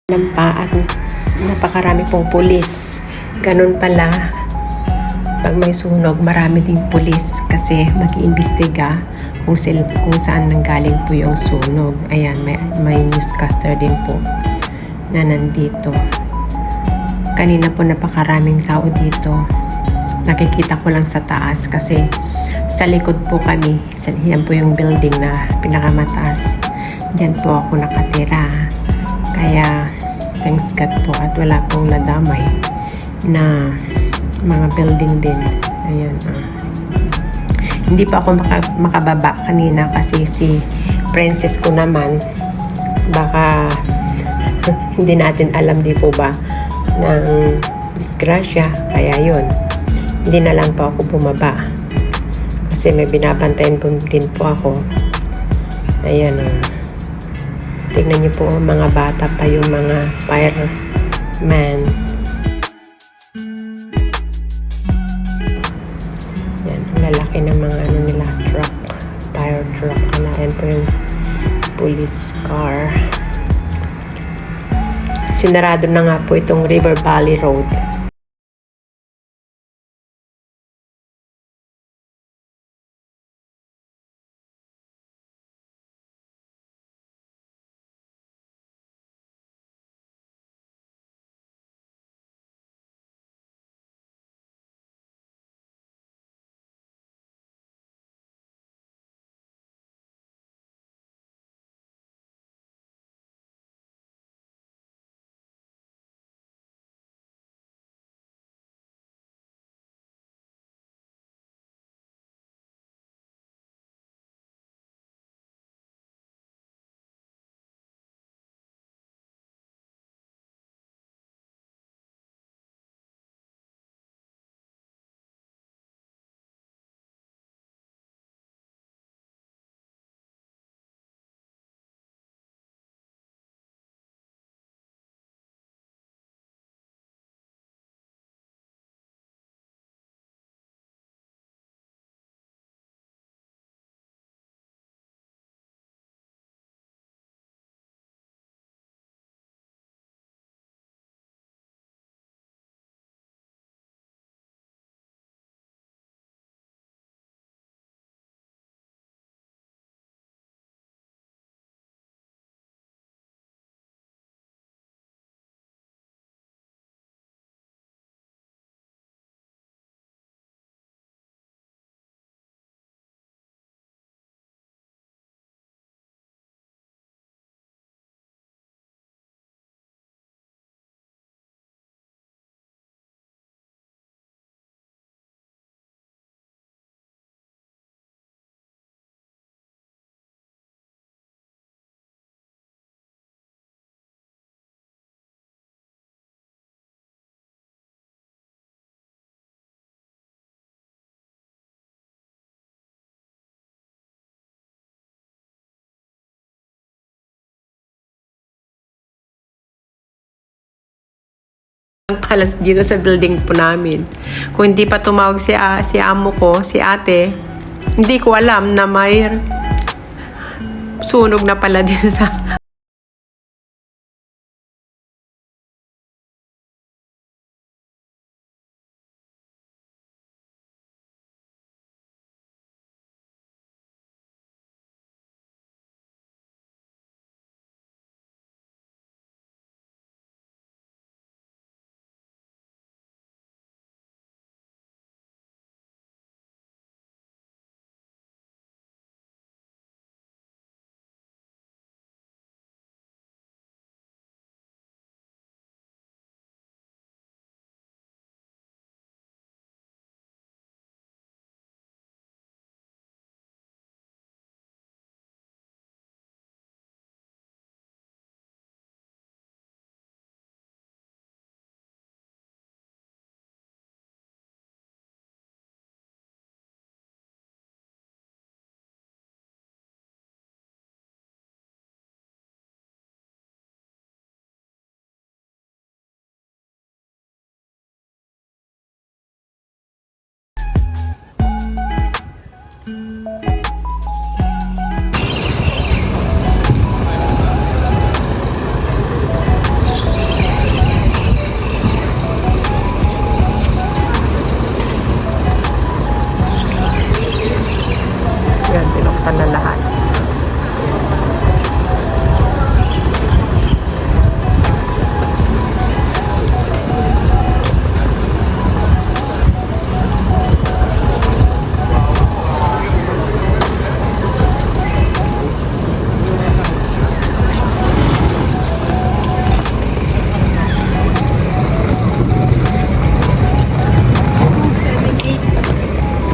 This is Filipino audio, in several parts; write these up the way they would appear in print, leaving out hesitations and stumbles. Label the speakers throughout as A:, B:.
A: Nampa at napakarami pong pulis. Ganun pala, pag may sunog, marami ding pulis kasi mag-iimbestiga kung saan nanggaling po yung sunog. Ayan, may newscaster din po na nandito. Kanina po napakaraming tao dito. Nakikita ko lang sa taas kasi sa likod po kami. Yan po yung building na pinakamataas. Diyan po ako nakatira. Kaya, thanks God po at wala pong nadamay na mga building din. Ayan. Hindi pa ako makababa kanina kasi si princess ko naman baka hindi natin alam di po ba ng disgrasya. Kaya yun, hindi na lang po ako bumaba kasi may binabantayan din po ako. Ayan. Tignan niyo po, mga bata pa yung mga fireman. Yan, lalaki ng mga nila, truck, fire truck. Yan po yung police car. Sinarado na nga po itong River Valley Road. Kalas dito sa building po namin. Kung hindi pa tumawag si amo ko, si ate, hindi ko alam na may sunog na pala dito sa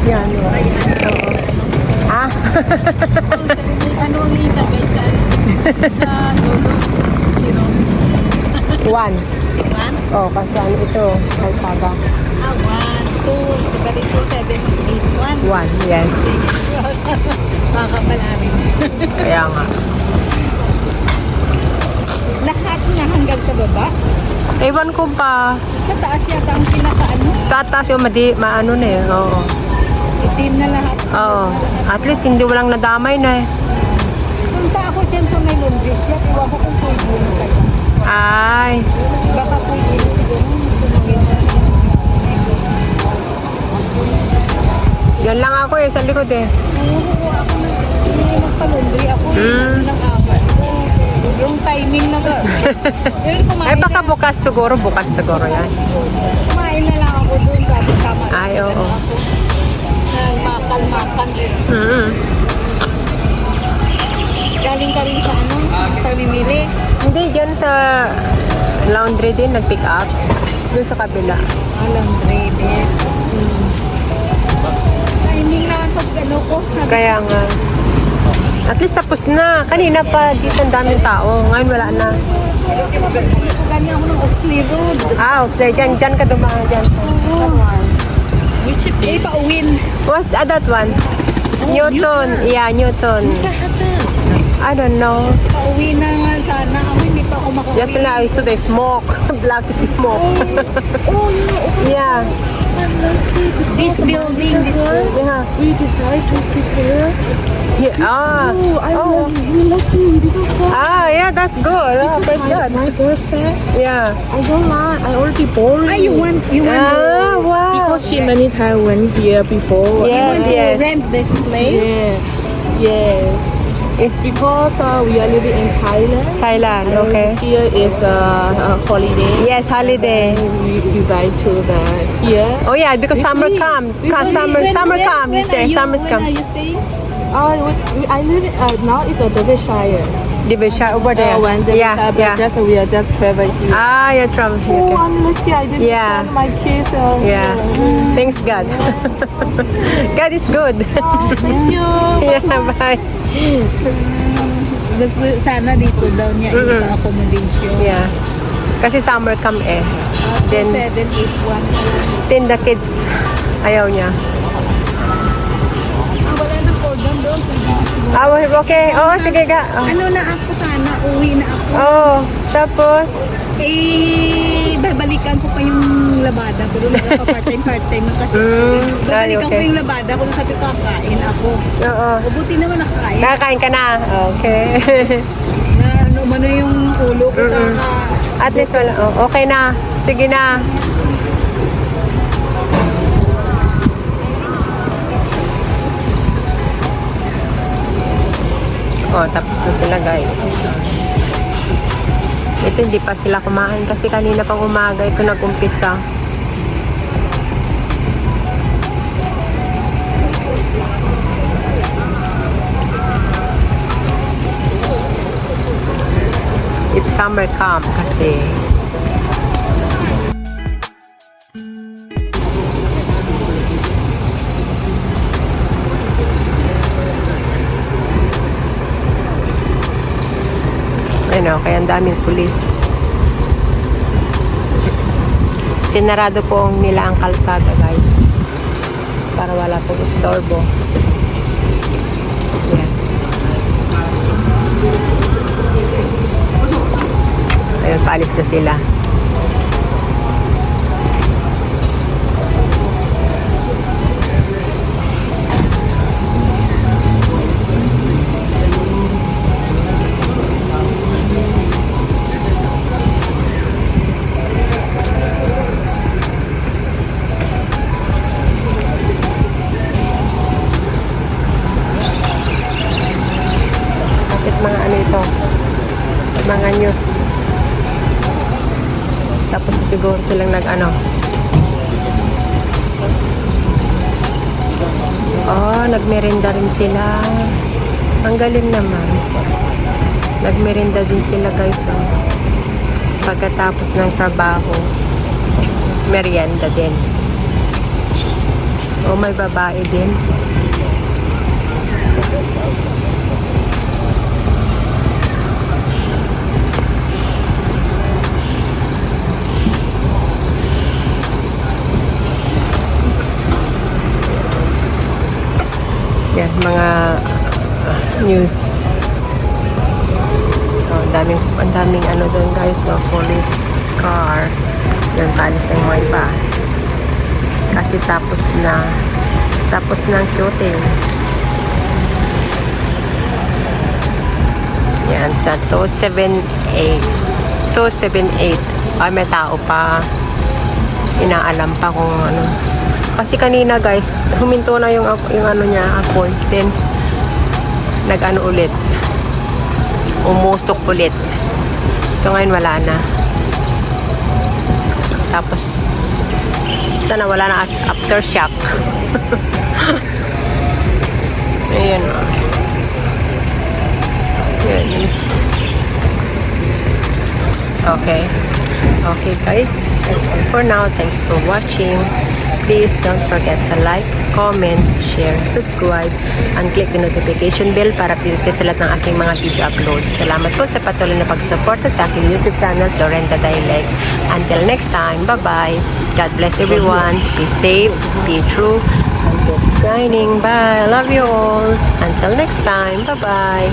A: Yan. Oo. Ah?
B: Ano ang ilagay sa dulo? Zero.
A: 1.
B: One?
A: Oh, kasi ano ito? Kalsada.
B: 1, 2, sa ganito 7, 8, 1.
A: 1, yes.
B: Makakapala rin.
A: Kaya nga.
B: Lahat na hanggang sa baba.
A: Ewan ko pa.
B: Sa taas yata ang pinakaano.
A: Sa atas yung maano na eh. Oo.
B: Itim na lahat.
A: Oo. At least hindi walang nadamay na eh.
B: Punta ako dyan sa may laundry shop. Iwan ko kung pwede na kayo.
A: Ay.
B: Baka pwede na siguro.
A: Yan lang ako eh, sa likod eh.
B: Oo, ako na. Hindi magpa-laundry ako. Ng apat. Yung timing na ba?
A: Ay baka bukas siguro yan.
B: Kumain na lang ako doon. Sabi tama.
A: Ay, oo.
B: Nang makan-makan. Galing ka rin sa ano? Pamimili?
A: Hindi, dyan sa laundry din nag-pick up. Doon sa kabila.
B: Laundry din. Timing na pag ano ko.
A: Kaya nga. At least tapos na. Kanina pa dito ang daming tao. Ngayon wala na.
B: Ganyan ako ng Oxley Road.
A: Ah, okay. Dyan ka dumaan dyan.
B: Which is pauwin.
A: What's that one? Newton. Yeah, Newton. I don't know.
B: Pauwi na nga sana. Ako hindi pa ako makauwi.
A: Just now I saw the smoke. Black smoke. Yeah.
B: This building.
A: Yeah.
C: We decide to prepare.
A: Yeah. Ah. Oh.
C: You lucky because
A: Ah, yeah, that's good. Ah, that's good.
C: my girl said
A: Yeah.
C: I don't like. I already boring.
B: Ah, you want
A: Ah, wow.
C: because she many times went here before.
A: Yes,
B: to
A: yes.
B: rent this place?
C: Yeah. Yes. Because we are living in Thailand.
A: Thailand, okay.
C: Here is a holiday.
A: Yes, holiday.
C: We decide to the here.
A: Oh yeah, because
C: This
A: summer
C: week.
A: comes.
C: This week.
A: Summer comes. Yeah, summer's
B: When
A: come.
B: are you staying?
C: I live now is a Derbyshire.
A: Division over there.
C: When
A: Yeah, yeah.
C: we are just travel here.
A: Ah, you're from here.
C: Oh,
A: Okay.
C: I'm lucky. I didn't
A: Yeah.
C: send my kids.
A: Yeah. Thanks God. God is good.
C: Thank you.
A: Yeah, bye.
B: Sana dito daw niya yung accommodation.
A: Yeah. Kasi summer come eh. Then
B: 7, 8, 1.
A: then the kids ayaw niya.
B: Wala na cordon doon.
A: Ah, okay. Oo, sige ga. Oh.
B: Ano na ako sana, uwi na ako.
A: Oh, tapos
B: Babalikan ko pa yung labada ko doon. Part-time na kasi. Babalikan ko
A: okay.
B: yung labada ko. Sabi ko, kakain ako.
A: Oo.
B: O, buti naman nakakain.
A: Nakakain ka na. Okay.
B: Na ano yung ulo ko sana.
A: At least wala. Oh, okay na. Sige na. Oh, tapos na sila guys. Ito hindi pa sila kumain kasi kanina pang umaga ito nag-umpisa. It's summer camp kasi. Ano, kaya ang daming pulis. Sinarado po nila ang kalsada guys. Para wala pong istorbo. Yan. Ayun, paalis na sila. Mga ano ito, mga news. Tapos siguro silang nag-ano. Oh, nagmerenda rin sila. Ang galing naman. Nagmerenda din sila guys. Oh. Pagkatapos ng trabaho, merienda din. O may babae din. Yan, mga news. So, ang daming ano doon guys. So, police car. Yan, palis na yung mga iba. Kasi tapos na ang shooting. Yan, sa 278. Ay, may tao pa. Inaalam pa kung ano. Kasi kanina guys, huminto na yung ano niya, apoy. Then, nag-ano ulit. Umusok ulit. So, ngayon wala na. Tapos, sana wala na aftershock. Ayan o. Ayan. Okay. Okay guys, that's all for now. Thank you for watching. Please don't forget to like, comment, share, subscribe, and click the notification bell para update kayo sa lahat ng aking mga video uploads. Salamat po sa patuloy na pagsuporta sa aking YouTube channel, Lorenda Dialect. Until next time, bye-bye. God bless everyone. Be safe, be true, and keep shining. Bye. I love you all. Until next time, bye-bye.